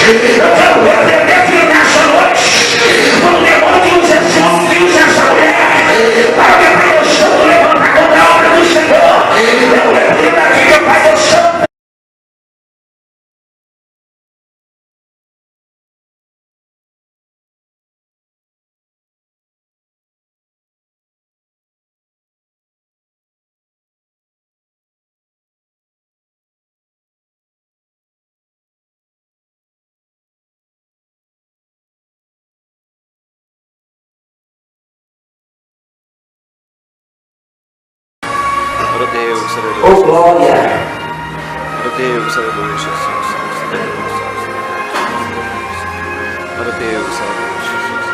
Eu quero repreender aqui nessa noite o demônio que usa esse homem, que usa essa mulher, para que o Pai do Santo levanta contra a obra do Senhor. Eu repreendo aqui que o Pai do Santo. Oh, glória! Glória a Deus, aleluia, Jesus. Glória a Deus, aleluia, Jesus.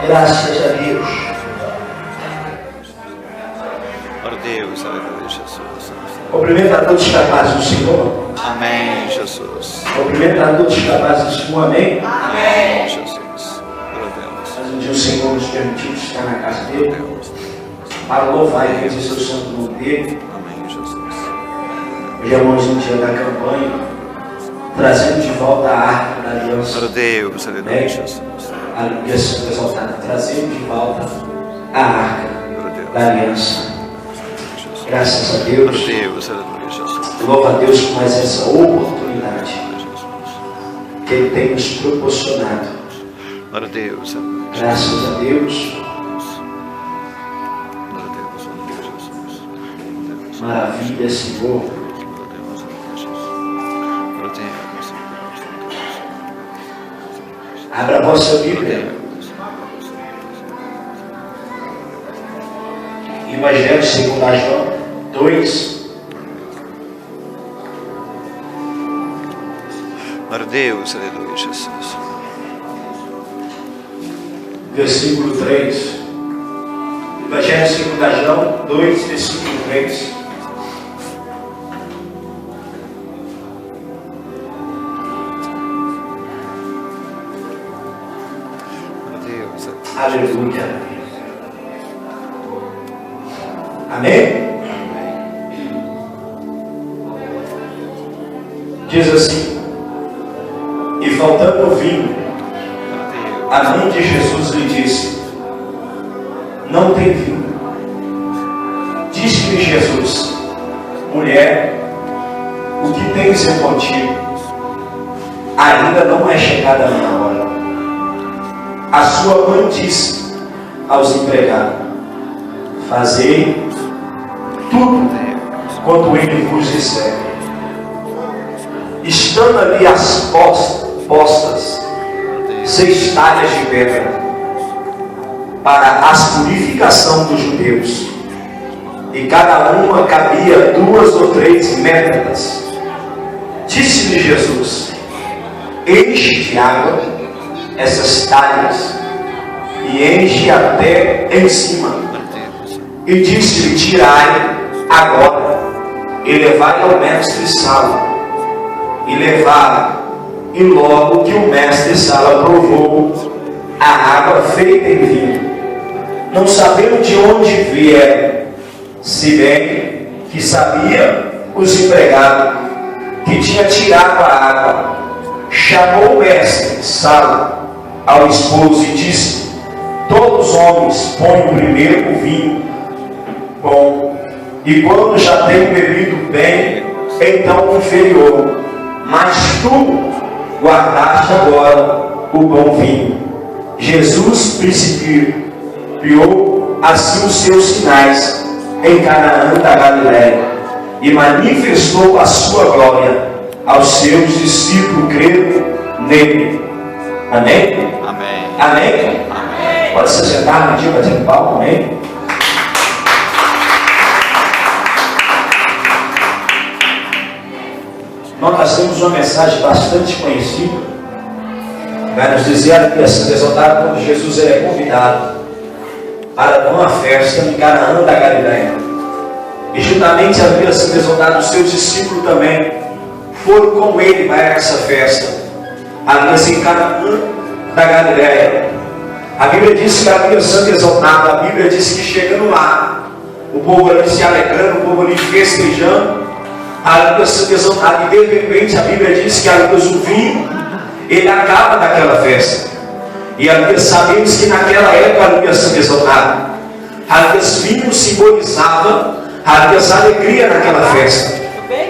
Graças a Deus. Glória a Deus, aleluia, Jesus. Cumprimento a todos capazes do Senhor. Amém, Jesus. Cumprimento a todos capazes do Senhor. Amém. Amém, Jesus. Mas um dia o Senhor nos permitiu estar na casa dele para louvar e bendizer o santo nome dele. Amém, Jesus. Hoje é mais um dia da campanha, trazendo de volta a arca da aliança. Glória a Deus, aleluia, Jesus. Aleluia, Santo exaltado, trazendo de volta a arca da aliança. Graças a Deus. Glória a Deus, aleluia, Jesus. Louva a Deus por mais essa oportunidade que Ele tem nos proporcionado. Glória a Deus, aleluia. Graças a Deus. Glória a Deus, aleluia, Jesus. Maravilha, Senhor. Glória a Deus, aleluia, Jesus. Glória a Deus, aleluia. Abra a vossa Bíblia. Evangelho segundo João 2. Glória a Deus, aleluia, Jesus. Versículo 3. Evangelho segundo João 2, versículo 3. Glória a Deus, Aleluia. Amém? Diz assim: e faltando o vinho, a mãe de Jesus lhe disse: não tem vinho. Disse-lhe Jesus: mulher, o que tens em contigo? Ainda não é chegada a minha hora. A sua mãe disse aos empregados: fazei tudo quanto ele vos disser. Estando ali as postas 6 talhas de pedra para as purificação dos judeus, e cada uma cabia 2 ou 3 métodas. Disse-lhe Jesus: enche de água essas talhas, e enche até em cima. E disse-lhe: tirai agora, e levai ao mestre Sala. E levaram. E logo que o mestre Sala provou a água feita em vinho, não sabendo de onde vieram, se bem que sabia os empregados que tinha tirado a água, chamou o mestre Sala ao esposo e disse: todos os homens põem primeiro o vinho bom, e quando já tem bebido bem, então o inferior, mas tu guardaste agora o bom vinho. Jesus principiou assim os seus sinais em Canaã da Galileia, e manifestou a sua glória aos seus discípulos, creram nele. Amém? Amém. Amém? Amém. Pode se sentar, mentir, bater palma, amém? Nós temos uma mensagem bastante conhecida, vai nos dizer a Bíblia Santa exaltada quando Jesus é convidado para uma festa em Canaã da Galileia, e juntamente a Bíblia Santa exaltada, os seus discípulos também foram com ele para essa festa, ali em Canaã da Galileia. A Bíblia diz que a Bíblia Santa exaltada, a Bíblia diz que chegando lá, o povo ali se alegrando, o povo ali festejando, aleluia, santo exaltado, e de repente a Bíblia diz que, aleluia, o vinho, ele acaba daquela festa. E, aleluia, sabemos que naquela época, aleluia, santo exaltado, aleluia, vinho simbolizava, aleluia, a alegria naquela festa.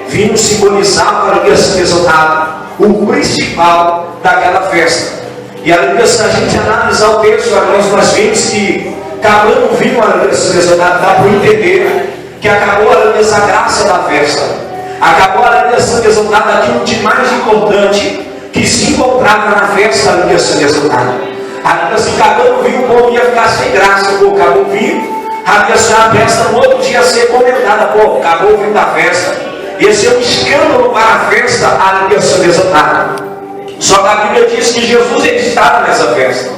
Vinho simbolizava, aleluia, santo exaltado, o principal daquela festa. E, aleluia, se a gente analisar o texto, aleluia, nós vemos que, acabando o vinho, aleluia, santo exaltado, dá para entender que acabou, aleluia, a graça da festa. Acabou, aleluia, santo exaltado, aquilo de mais importante que se encontrava na festa, aleluia, santo exaltado. Aleluia, se acabando o vinho, o povo ia ficar sem graça. Pô, acabou o vinho, aleluia, a festa no outro dia ia ser comentada. Pô, acabou o vinho da festa. Ia ser um escândalo para a festa, aleluia, santo exaltado. Só que a Bíblia diz que Jesus ele estava nessa festa.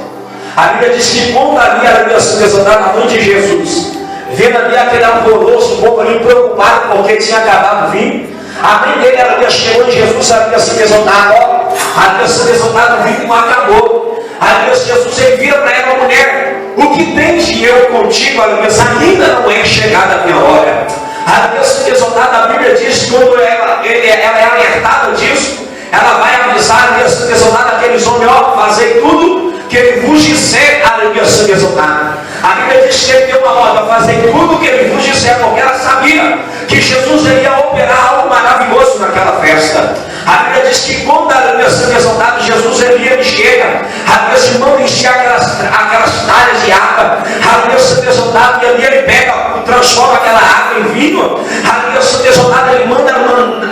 A Bíblia diz que quando ali, aleluia, santo exaltado, na mão de Jesus, vendo ali aquele alvoroço, o povo ali preocupado porque tinha acabado o vinho, a mãe dele, aleluia, chegou em Jesus, aleluia, santo exaltado, ó, aleluia, santo exaltado, o vinho não acabou. Aleluia, Jesus, ele vira para ela, mulher, o que tens de eu contigo, aleluia, ainda não é chegada a minha hora. Aleluia, santo exaltado, a Bíblia diz que quando ela é alertada disso, ela vai avisar, aleluia, santo exaltado, aqueles homens, ó, fazei tudo que ele vos disser, aleluia, santo exaltado. A Bíblia diz que ele deu uma ordem, fazer tudo que ele vos disser, porque ela sabia que Jesus ia operar algo maravilhoso naquela festa. A Bíblia diz que quando, aleluia, santo exaltado, Jesus ele chega, aleluia, se manda encher aquelas talhas de água, aleluia, santo exaltado, e ali ele pega, transforma aquela água em vinho, aleluia, santo exaltado, ele manda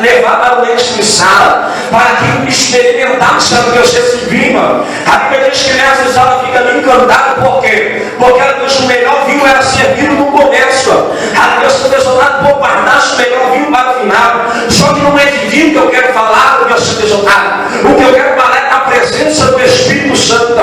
levar para o mestre de sala, para que experimentasse, aleluia, esse vinho. A Bíblia diz que nessa sala fica ali encantado, por quê? Porque, aleluia, o melhor vinho era servido no começo, aleluia, santo exaltado, por guardar-se o melhor vinho para o final. Só que não é de vinho que eu quero falar, aleluia, santo exaltado. O que eu quero falar é da presença do Espírito Santo,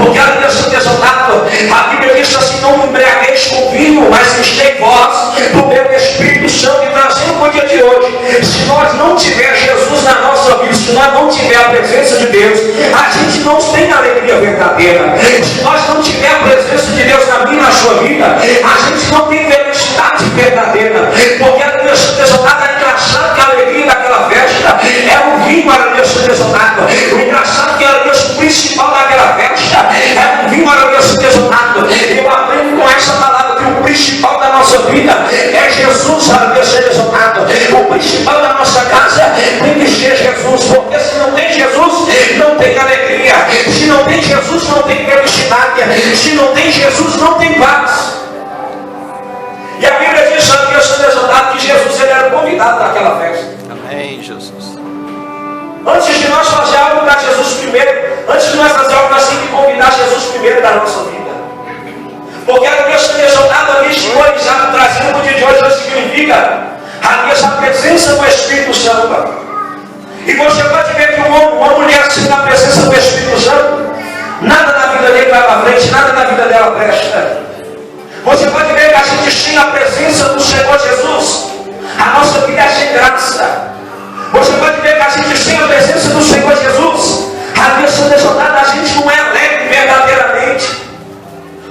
porque, aleluia, santo exaltado, a Bíblia diz assim: não embriagueis com vinho, mas enchei vós do meu Espírito Santo. E trazendo para o dia de hoje, se nós não tiver Jesus na nossa vida, se nós não tiver a presença de Deus, a gente não tem alegria verdadeira. Se nós não tiver a presença de Deus na minha e na sua vida, a gente não tem felicidade verdadeira. Porque, aleluia, santo exaltado, é engraçado que a alegria daquela festa é o vinho, aleluia, santo exaltado. O engraçado que, aleluia, o principal daquela festa é o vinho, aleluia, santo exaltado. Eu aprendo com essa palavra que o principal da nossa vida é Jesus, aleluia, santo exaltado. O principal da nossa casa tem que ser Jesus, porque se não tem Jesus, não tem alegria. Se não tem Jesus, não tem felicidade. Se não tem Jesus, não tem paz. E a Bíblia diz, aleluia, santo exaltado, que Jesus ele era convidado naquela festa. Amém, Jesus. Antes de nós fazer algo para Jesus primeiro, antes de nós fazer algo, nós temos que convidar Jesus primeiro da nossa vida. Porque a Bíblia santo exaltado ali simbolizado, trazendo para o dia de hoje, significa a presença do Espírito Santo. E você pode ver que uma mulher sem a presença do Espírito Santo, nada na vida dele vai para frente, nada na vida dela presta. Você pode ver que a gente sem a presença do Senhor Jesus, a nossa vida é sem graça. Você pode ver que a gente sem a presença do Senhor Jesus, a vida exaltada, a gente não é alegre verdadeiramente,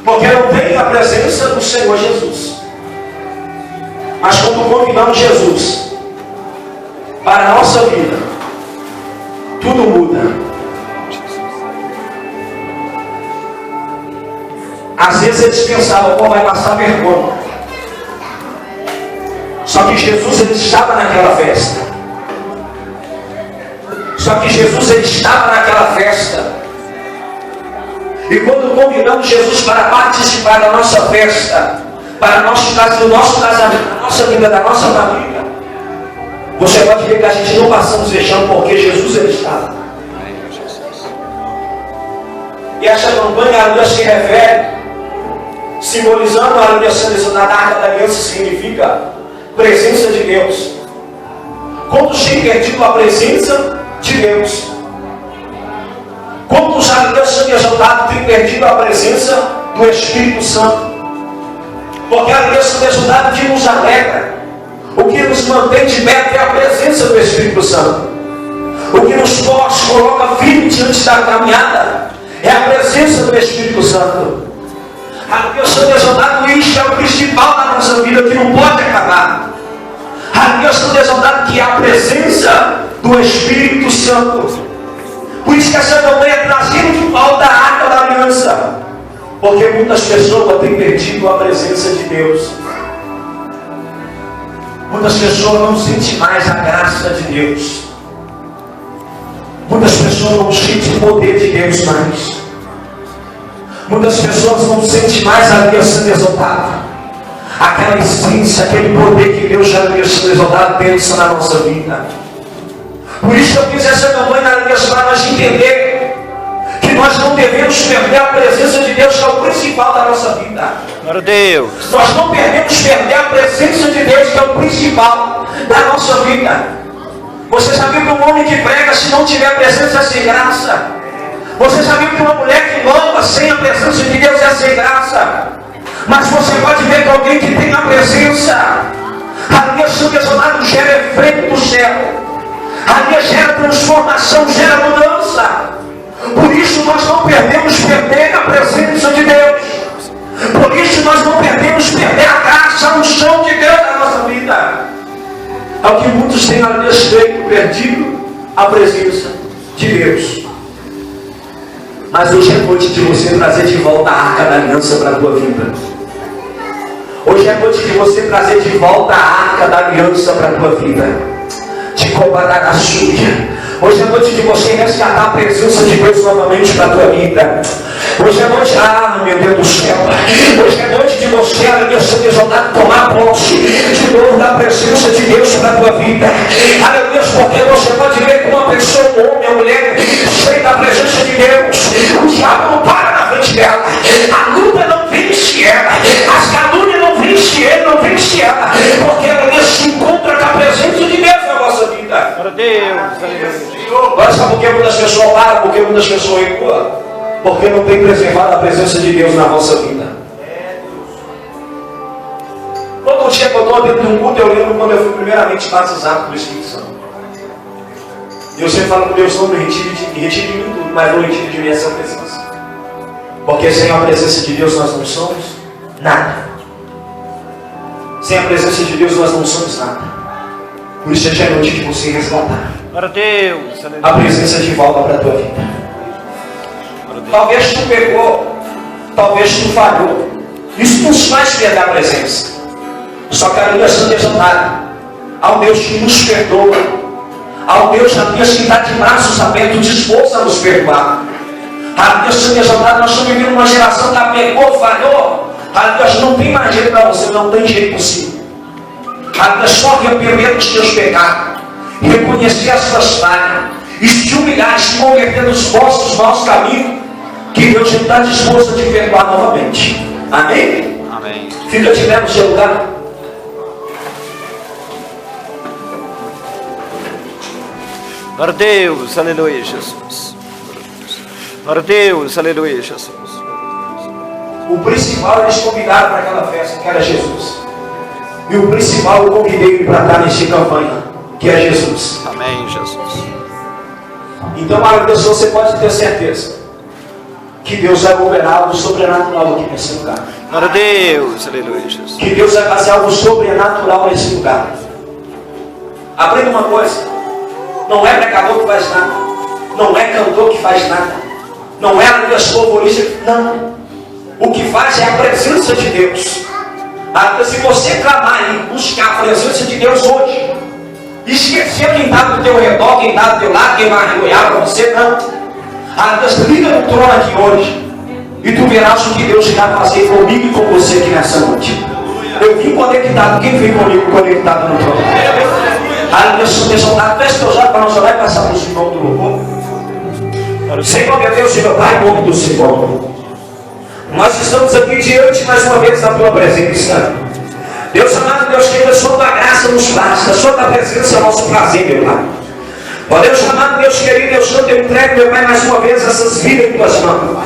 porque não tem a presença do Senhor Jesus. Mas quando convidamos Jesus para a nossa vida, tudo muda. Às vezes eles pensavam, pô, vai passar vergonha. Só que Jesus ele estava naquela festa. Só que Jesus ele estava naquela festa. E quando convidamos Jesus para participar da nossa festa, para o nosso casamento, da nossa vida, da nossa família, você pode ver que a gente não passamos vexame, porque Jesus ele estava. E essa campanha, aleluia, se refere, simbolizando a aleluia, da Arca da Aliança, significa presença de Deus. Quantos têm perdido a presença de Deus? Quantos, aleluia, exaltados têm perdido a presença do Espírito Santo? Porque a aleluia, exaltado que nos alegra, o que nos mantém de pé é a presença do Espírito Santo. O que nos coloca firme diante da caminhada é a presença do Espírito Santo. A Deus Santo exaltado, isso é o principal da nossa vida, que não pode acabar. Aleluia, Santo exaltado, que é a presença do Espírito Santo. Por isso que essa campanha é trazida de volta a arca da aliança. Porque muitas pessoas têm perdido a presença de Deus. Muitas pessoas não sentem mais a graça de Deus. Muitas pessoas não sentem o poder de Deus mais. Muitas pessoas não sentem mais a aliança exaltada. Aquela essência, aquele poder que Deus já deixou exaltado dentro na nossa vida. Por isso eu fiz essa campanha na aliança para nós entender que nós não devemos perder a presença de Deus, que é o principal da nossa vida. Glória a Deus. Nós não devemos perder a presença de Deus, que é o principal da nossa vida. Você sabia que um homem que prega, se não tiver presença, é sem graça? Você sabia que uma mulher que louva sem a presença de Deus é sem graça? Mas você pode ver que alguém que tem a presença, a minha santo gera efeito do céu. A minha gera transformação, gera mudança. Por isso nós não podemos perder a presença de Deus. Por isso nós não podemos perder a graça, a unção de Deus na nossa vida. É o que muitos têm a respeito, perdido a presença de Deus. Mas hoje é noite de você trazer de volta a arca da aliança para a tua vida. Hoje é noite de você trazer de volta a arca da aliança para a tua vida. De combatar a suja. Hoje é noite de você resgatar a presença de Deus novamente para a tua vida. Hoje é noite, meu Deus do céu. Hoje é noite de você, aleluia, ser exaltado, tomar posse de novo da presença de Deus para a tua vida. Aleluia, porque você pode ver que uma pessoa, um homem, uma mulher, cheia da presença de Deus, o diabo não para na frente dela, a luta não vence ela, as calúnias não vence ele, não vence ela, porque ela se encontra com a presença de Deus na nossa vida. Glória a Deus. Agora sabe por que muitas pessoas param? Por que muitas pessoas recuam? Porque não tem preservado a presença de Deus na nossa vida. Todo dia que eu estou dentro de um culto, eu lembro quando eu fui primeiramente batizado pelo Espírito Santo. E eu sempre falo com Deus, não me retire de mim tudo, mas não retire de mim essa presença. Porque sem a presença de Deus nós não somos nada. Sem a presença de Deus nós não somos nada. Por isso é noite de você resgatar Glória a Deus. a presença de volta para a tua vida. Talvez tu pecou, talvez tu falhou. Isso nos faz perder a presença. Só que a Bíblia Santa exaltada. Há um Deus que nos perdoa. Há um Deus que está de braços abertos, disposto a nos perdoar. A Bíblia Santa exaltada, nós estamos vivendo uma geração que pecou, falhou. A Deus não tem mais jeito para você, não tem jeito possível. A Deus só arrepender dos teus pecados, reconhecer as suas falhas e se humilhar, se converter nos vossos maus caminhos, que Deus está disposto a te perdoar novamente. Amém? Amém. Fica de pé no seu lugar. Glória a Deus, aleluia, Jesus. Glória a Deus, aleluia, Jesus. O principal eles convidaram para aquela festa, que era Jesus. E o principal eu convidei para estar nessa campanha, que é Jesus. Amém, Jesus. Então, Deus, você pode ter certeza que Deus vai mover algo sobrenatural aqui nesse lugar. Glória a Deus, aleluia, Jesus. Que Deus vai fazer algo sobrenatural nesse lugar. Aprenda uma coisa: não é pregador que faz nada, não é cantor que faz nada, não é a louvorista, não. O que faz é a presença de Deus. Se você clamar e buscar a presença de Deus hoje, esquecer quem está do teu redor, quem está do teu lado, quem vai arregoiar para você, não. Deus liga no trono aqui hoje e tu verás o que Deus irá fazer comigo e com você aqui nessa noite. Eu vim conectado, quem vem comigo conectado no trono? Deus, exaltado, feche teus olhos para nós orar e passar para o Senhor do louvor. Senhor, meu Deus e meu Pai, em nome do Senhor, nós estamos aqui diante mais uma vez da tua presença. Deus amado, Deus querido, a sua graça nos basta, a sua presença é o nosso prazer, meu Pai. Ó Deus amado, Deus querido, Deus santo, eu entrego, meu Pai, mais uma vez essas vidas em tuas mãos.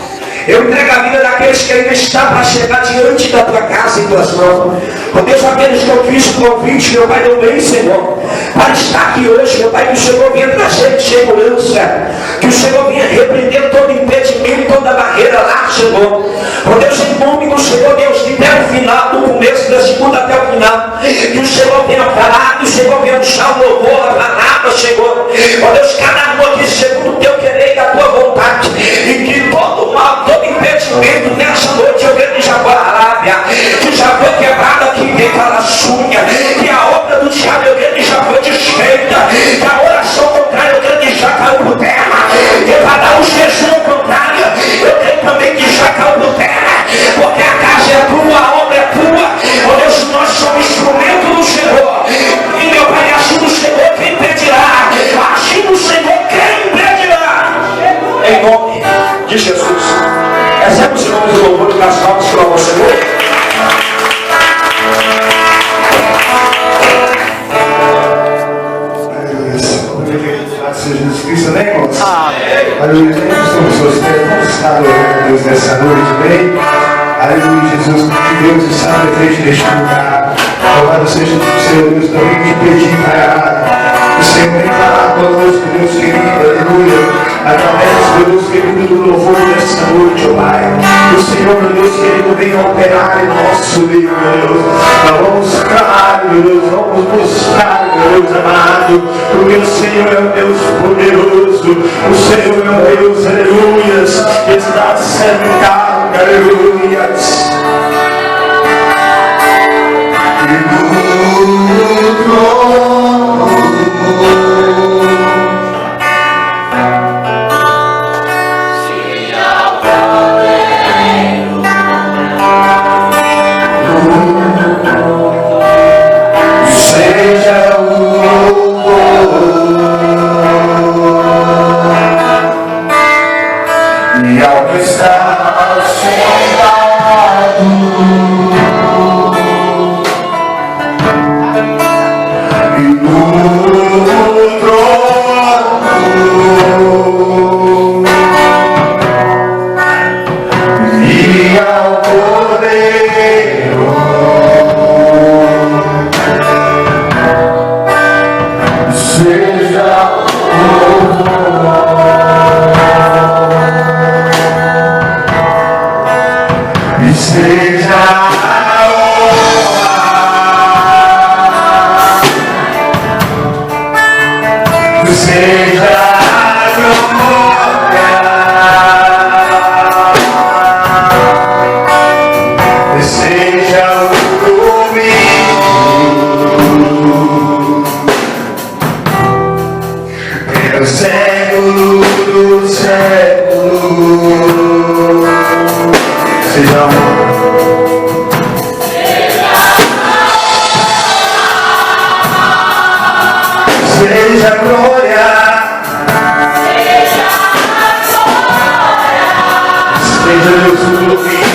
Eu entrego a vida daqueles que ainda estão para chegar diante da tua casa em tuas mãos. Ó Deus, aqueles que eu fiz o convite, meu Pai, não vem, Senhor, para estar aqui hoje, meu Pai, que o Senhor venha trazer de segurança, que o Senhor venha repreender todo impedimento, toda barreira lá, operar, Senhor. Ó Deus, em nome do Senhor, Deus, que até o final, do começo da segunda até o final, que o Senhor venha parar, que o Senhor venha puxar o louvor, a palavra, Senhor. Ó Deus, cada um aqui segundo o teu querer e a tua vontade, e que todo mal, todo impedimento nessa noite, eu vejo de Jaguarábia, que já foi quebrada aqui dentro da sunha, que a obra do diabo, eu vejo já foi desfeita, que a oração contrária, eu vejo já caiu por terra, que vai dar o jejum contrário, eu creio também que já caiu por terra, porque a casa é tua, a obra é tua. Ó Deus, nós somos instrumento do Senhor, e meu Pai, assim do Senhor, quem impedirá? Assim do Senhor, quem impedirá? Em nome de Jesus. Recebe os nomes do louvor de das palmas para o Senhor. Seja Jesus Cristo, amém, irmãos? Amém. Aleluia. Estamos vocês, vamos estar adorando a Deus nessa noite, bem? Aleluia, Jesus, que Deus está presente neste lugar. Louvado seja o Senhor, Deus, também te pedir, Pai, o Senhor vem falar conosco, Deus querido, aleluia. Através, Deus querido, do louvor dessa noite, ó Pai. O Senhor, meu Deus querido, venha operar em nosso meio, meu Deus. Nós vamos clamar, meu Deus, vamos buscar, meu Deus amado, porque o Senhor é um Deus poderoso, o Senhor é um Deus, aleluias, que está sentado, aleluias. E no trono seja o e ao que está sentado e no trono e ao Cordeiro seja e seja a honra, seja a glória, seja o domínio pelo século do século. Seja seja a glória, seja Deus o domínio.